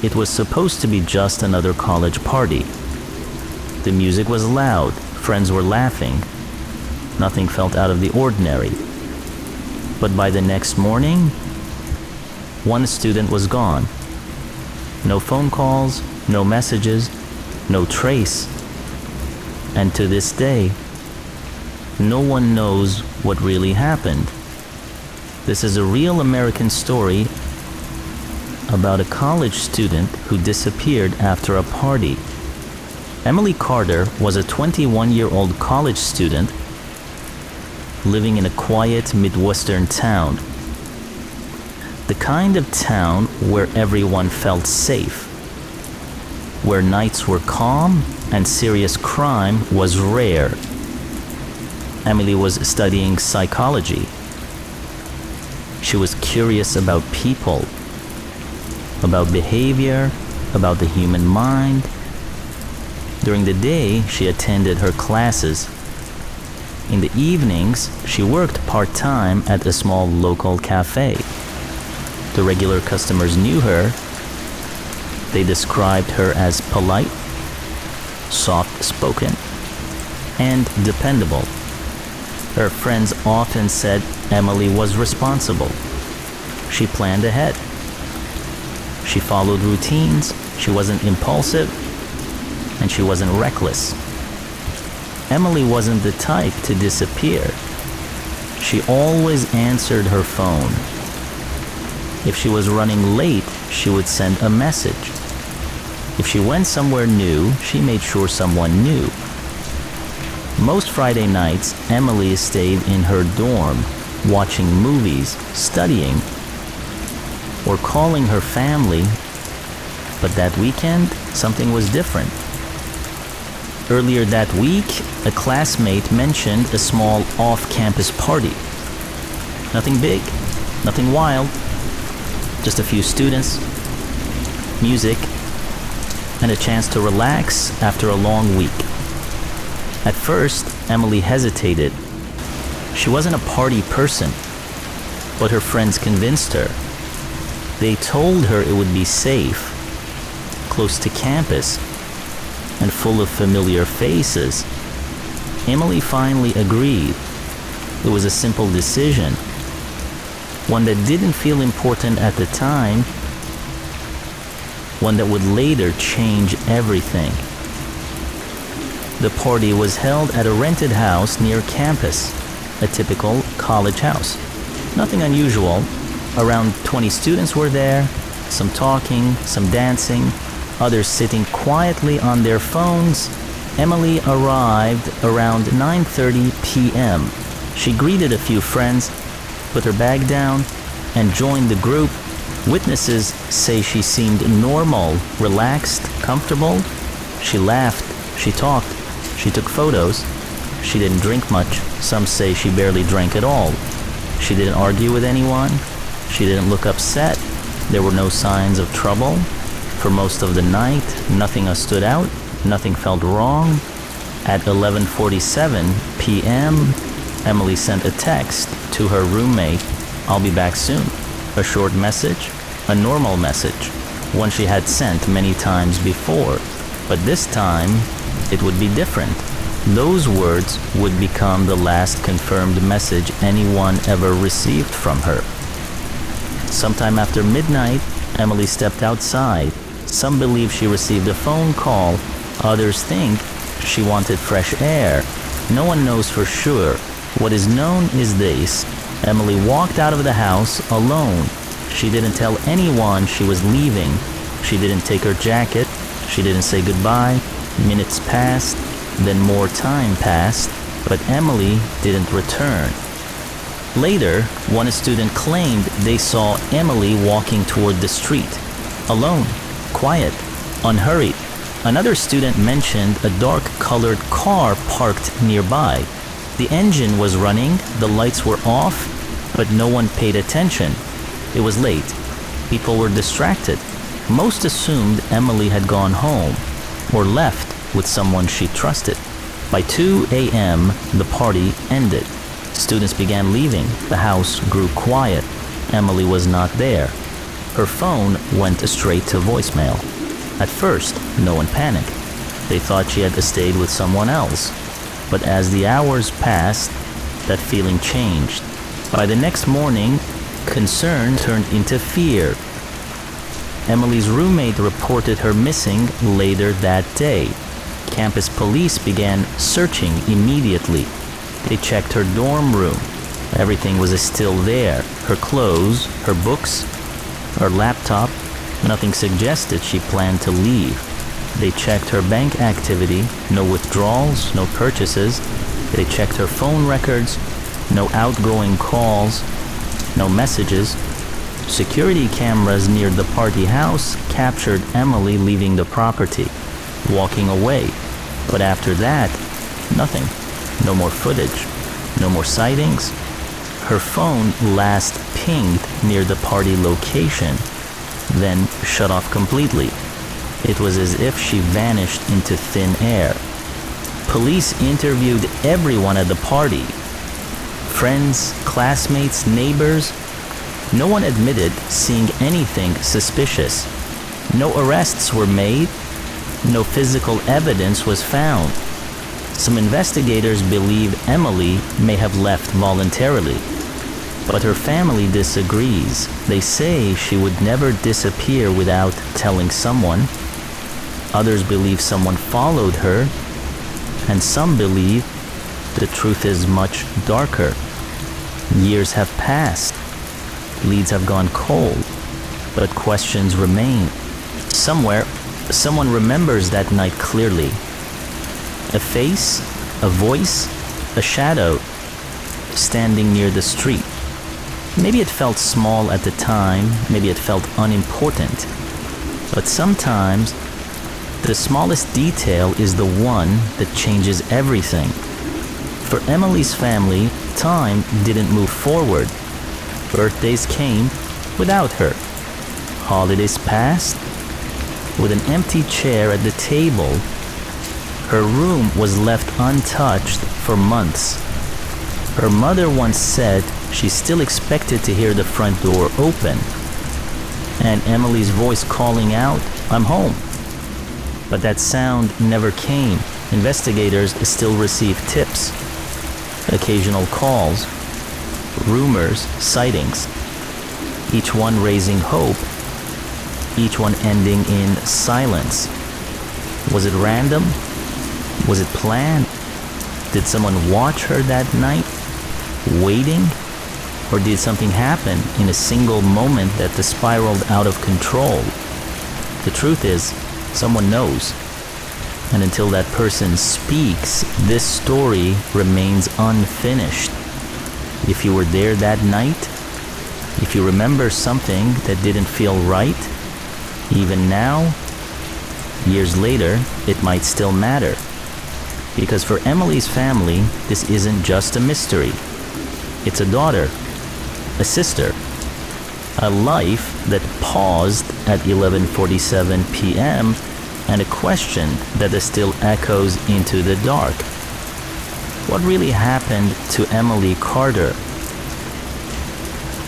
it was supposed to be just another college party. The music was loud, friends were laughing. Nothing felt out of the ordinary. But by the next morning, one student was gone. No phone calls, no messages, no trace. And to this day, no one knows what really happened. This is a real American story about a college student who disappeared after a party. Emily Carter was a 21-year-old college student living in a quiet Midwestern town. The kind of town where everyone felt safe, where nights were calm and serious crime was rare. Emily was studying psychology. She was curious about people, about behavior, about the human mind. During the day, she attended her classes. In the evenings, she worked part-time at a small local cafe. The regular customers knew her. They described her as polite, soft-spoken, and dependable. Her friends often said Emily was responsible. She planned ahead. She followed routines, she wasn't impulsive, and she wasn't reckless. Emily wasn't the type to disappear. She always answered her phone. If she was running late, she would send a message. If she went somewhere new, she made sure someone knew. Most Friday nights, Emily stayed in her dorm, watching movies, studying, or calling her family. But that weekend, something was different. Earlier that week, a classmate mentioned a small off-campus party. Nothing big, nothing wild, just a few students, music, and a chance to relax after a long week. At first, Emily hesitated. She wasn't a party person, but her friends convinced her. They told her it would be safe, close to campus, and full of familiar faces. Emily finally agreed. It was a simple decision, one that didn't feel important at the time, one that would later change everything. The party was held at a rented house near campus, a typical college house. Nothing unusual. Around 20 students were there, some talking, some dancing, others sitting quietly on their phones. Emily arrived around 9:30 p.m. She greeted a few friends, put her bag down, and joined the group. Witnesses say she seemed normal, relaxed, comfortable. She laughed, she talked, she took photos. She didn't drink much. Some say she barely drank at all. She didn't argue with anyone. She didn't look upset. There were no signs of trouble. For most of the night, nothing stood out. Nothing felt wrong. At 11:47 p.m., Emily sent a text to her roommate, "I'll be back soon." A short message, a normal message, one she had sent many times before. But this time, it would be different. Those words would become the last confirmed message anyone ever received from her. Sometime after midnight, Emily stepped outside. Some believe she received a phone call. Others think she wanted fresh air. No one knows for sure. What is known is this: Emily walked out of the house alone. She didn't tell anyone she was leaving. She didn't take her jacket. She didn't say goodbye. Minutes passed, then more time passed, but Emily didn't return. Later, one student claimed they saw Emily walking toward the street, alone, quiet, unhurried. Another student mentioned a dark-colored car parked nearby. The engine was running, the lights were off, but no one paid attention. It was late. People were distracted. Most assumed Emily had gone home or left with someone she trusted. By 2 a.m., the party ended. Students began leaving. The house grew quiet. Emily was not there. Her phone went straight to voicemail. At first, no one panicked. They thought she had stayed with someone else. But as the hours passed, that feeling changed. By the next morning, concern turned into fear. Emily's roommate reported her missing later that day. Campus police began searching immediately. They checked her dorm room. Everything was still there. Her clothes, her books, her laptop. Nothing suggested she planned to leave. They checked her bank activity. No withdrawals, no purchases. They checked her phone records. No outgoing calls. No messages. Security cameras near the party house captured Emily leaving the property, walking away. But after that, nothing. No more footage. No more sightings. Her phone last pinged near the party location, then shut off completely. It was as if she vanished into thin air. Police interviewed everyone at the party. Friends, classmates, neighbors. No one admitted seeing anything suspicious. No arrests were made. No physical evidence was found. Some investigators believe Emily may have left voluntarily, but her family disagrees. They say she would never disappear without telling someone. Others believe someone followed her, and some believe the truth is much darker. Years have passed. Leads have gone cold, but questions remain. Somewhere, someone remembers that night clearly. A face, a voice, a shadow standing near the street. Maybe it felt small at the time, maybe it felt unimportant. But sometimes, the smallest detail is the one that changes everything. For Emily's family, time didn't move forward. Birthdays came without her. Holidays passed with an empty chair at the table. Her room was left untouched for months. Her mother once said she still expected to hear the front door open, and Emily's voice calling out, "I'm home." But that sound never came. Investigators still received tips, occasional calls, rumors, sightings, each one raising hope, each one ending in silence. Was it random? Was it planned? Did someone watch her that night, waiting? Or did something happen in a single moment that spiraled out of control? The truth is, someone knows. And until that person speaks, this story remains unfinished. If you were there that night, if you remember something that didn't feel right, even now, years later, it might still matter. Because for Emily's family, this isn't just a mystery. It's a daughter, a sister, a life that paused at 11:47 p.m. and a question that still echoes into the dark. What really happened to Emily Carter?